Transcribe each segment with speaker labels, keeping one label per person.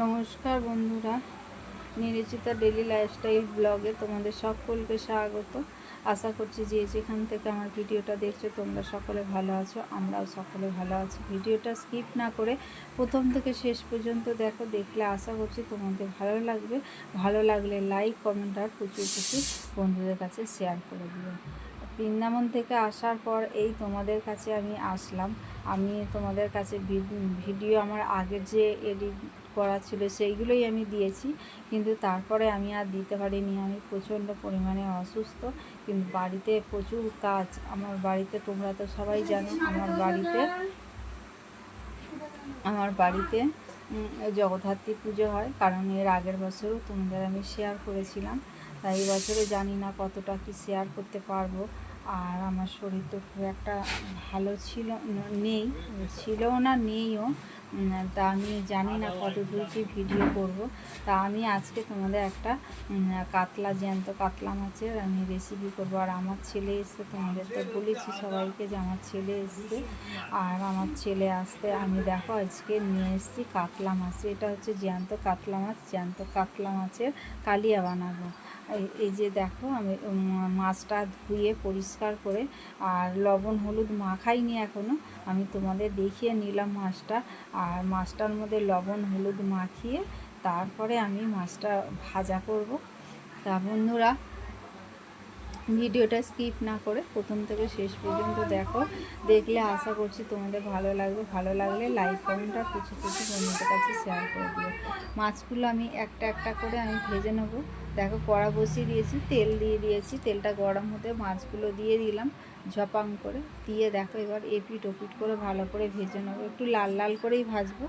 Speaker 1: নমস্কার বন্ধুরা, নিরুচিতা daily lifestyle ব্লগে তোমাদের সকলকে স্বাগত। আশা করছি যে যেখান থেকে আমার ভিডিওটা দেখছো তোমরা সকলে ভালো আছো, আমরাও সকলে ভালো আছি। ভিডিওটা স্কিপ না করে প্রথম থেকে শেষ পর্যন্ত দেখো, দেখলে আশা করছি তোমাদের ভালো লাগবে। ভালো লাগলে লাইক, কমেন্ট আর প্রচুর বন্ধুদের কাছে শেয়ার করে দিও। বৃন্দাবন থেকে আসার পর এই তোমাদের কাছে আমি আসলাম। আমি তোমাদের কাছে ভিডিও আমার আগের যে এডিট করা ছিল সেইগুলোই আমি দিয়েছি, কিন্তু তারপরে আমি আর দিতে পারিনি। আমি প্রচণ্ড পরিমাণে অসুস্থ, কিন্তু বাড়িতে প্রচুর কাজ। আমার বাড়িতে তোমরা তো সবাই জানো, আমার বাড়িতে জগদ্ধাত্রী পুজো হয়, কারণ এর আগের বছরও তোমাদের আমি শেয়ার করেছিলাম। তাই এই বছরে জানি না কতটা কি শেয়ার করতে পারবো। আর আমার শরীর তো খুব একটা ভালো ছিলও না, নেইও। তা আমি জানি না কত দূর কি ভিডিও করব। তা আমি আজকে তোমাদের একটা জ্যান্ত কাতলা মাছের আমি রেসিপি করবো। আর আমার ছেলে এসছে, তোমাদের তো বলেছি সবাইকে যে আমার ছেলে এসছে। আর আমার ছেলে আসতে আমি দেখো আজকে নিয়ে এসেছি কাতলা মাছ। এটা হচ্ছে জ্যান্ত কাতলা মাছ। জ্যান্ত কাতলা মাছের কালিয়া বানাবো। এই যে দেখো, আমি মাছটা ধুয়ে পরিষ্কার করে আর লবণ হলুদ মাখাইনি এখনও। আমি তোমাদের দেখিয়ে নিলাম মাছটা। আর মাছটার মধ্যে লবণ হলুদ মাখিয়ে তারপরে আমি মাছটা ভাজা করব। তা বন্ধুরা, ভিডিওটা স্কিপ না করে প্রথম থেকে শেষ পর্যন্ত দেখো, দেখলে আশা করছি তোমাদের ভালো লাগবে। ভালো লাগলে লাইক, কমেন্ট আর কিছু বন্ধুদের কাছে শেয়ার করে দিও। মাছগুলো আমি একটা একটা করে আমি ভেজে নেবো। দেখো, কড়া বসিয়ে দিয়েছি, তেল দিয়ে দিয়েছি। তেলটা গরম হতে মাছগুলো দিয়ে দিলাম ঝপাং করে। দিয়ে দেখো এবার এপিট ওপিট করে ভালো করে ভেজে নেবো। একটু লাল লাল করেই ভাজবো,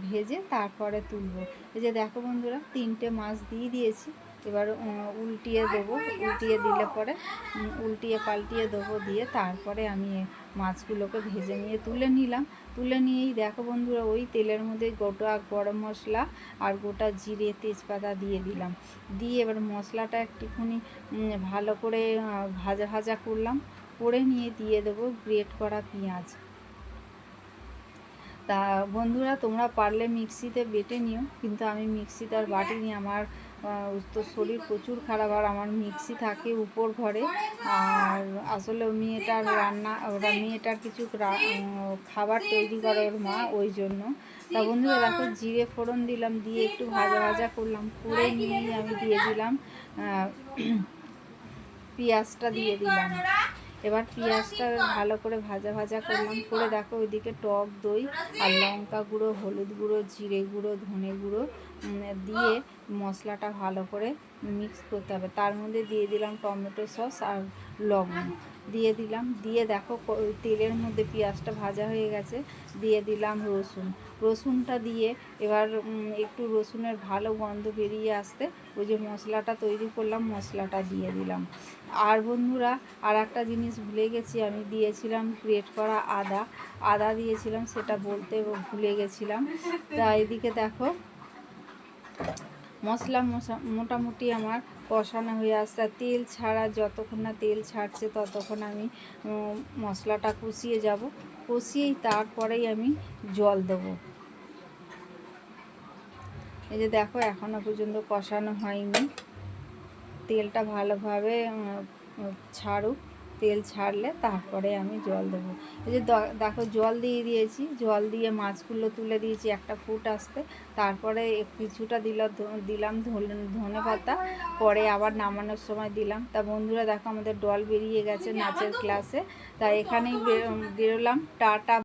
Speaker 1: ভেজে তারপরে তুলবো। এই যে দেখো বন্ধুরা, 3টে মাছ দিয়ে দিয়েছি। এবার উল্টিয়ে দেবো। উল্টিয়ে দিলে পরে উল্টিয়ে পাল্টিয়ে দেবো, দিয়ে তারপরে আমি মাছগুলোকে ভেজে নিয়ে তুলে নিলাম। তুলে নিয়েই দেখো বন্ধুরা, ওই তেলের মধ্যে গোটা গরম মশলা আর গোটা জিরে তেজপাতা দিয়ে দিলাম। দিয়ে এবার মশলাটা একটুখানি ভালো করে ভাজা ভাজা করলাম। করে নিয়ে দিয়ে দেবো গ্রেট করা পেঁয়াজ। তা বন্ধুরা, তোমরা পারলে মিক্সিতে বেটে নিও, কিন্তু আমি মিক্সিতে আর বাটিনি। আমার তো শরীর প্রচুর খারাপ, আর আমার মিক্সি থাকে উপর ঘরে। আর আসলে মেয়েটার কিছু খাবার তৈরি করে ওর মা, ওই জন্য। তা বন্ধুরা দেখো, জিরে ফোড়ন দিলাম, দিয়ে একটু ভাজা ভাজা করলাম। করে নিয়েই আমি দিয়ে দিলাম পেঁয়াজটা দিয়ে দিলাম। এবার পেঁয়াজটা ভালো করে ভাজা ভাজা করলাম। করে দেখো ওইদিকে টক দই আর লঙ্কা গুঁড়ো, হলুদ গুঁড়ো, জিরে গুঁড়ো, ধনে গুঁড়ো দিয়ে মশলাটা ভালো করে মিক্স করতে হবে। তার মধ্যে দিয়ে দিলাম টমেটো সস আর লবণ দিয়ে দিলাম। দিয়ে দেখো তেলের মধ্যে পেঁয়াজটা ভাজা হয়ে গেছে, দিয়ে দিলাম রসুনটা দিয়ে এবার একটু রসুনের ভালো গন্ধ বেরিয়ে আসতে ওই যে মশলাটা তৈরি করলাম, মশলাটা দিয়ে দিলাম। আর বন্ধুরা, আর একটা জিনিস ভুলে গেছি, আমি দিয়েছিলাম গ্রেট করা আদা দিয়েছিলাম, সেটা বলতে ভুলে গেছিলাম। তা এদিকে দেখো মশলা মোটামুটি আমার কষানো হয়ে আসছে। তেল ছাড়া, যতক্ষণ না তেল ছাড়ছে ততক্ষণ আমি মশলাটা কষিয়ে যাব। কষিয়েই তারপরেই আমি জল দেবো। এই যে দেখো, এখনও পর্যন্ত কষানো হয়নি। তেলটা ভালোভাবে ছাড়ুক, তেল ছাড়লে তারপরে আমি জল দেবো। এই যে দেখো, জল দিয়ে দিয়েছি। জল দিয়ে মাছগুলো তুলে দিয়েছি একটা ফুট আসতে। তারপরে কিছুটা দিলাম ধনে পাতা, পরে আবার নামানোর সময় দিলাম। তা বন্ধুরা দেখো, আমাদের ডল বেরিয়ে গেছে নাচের ক্লাসে। তা এখানেই বেরোলাম। টাটা।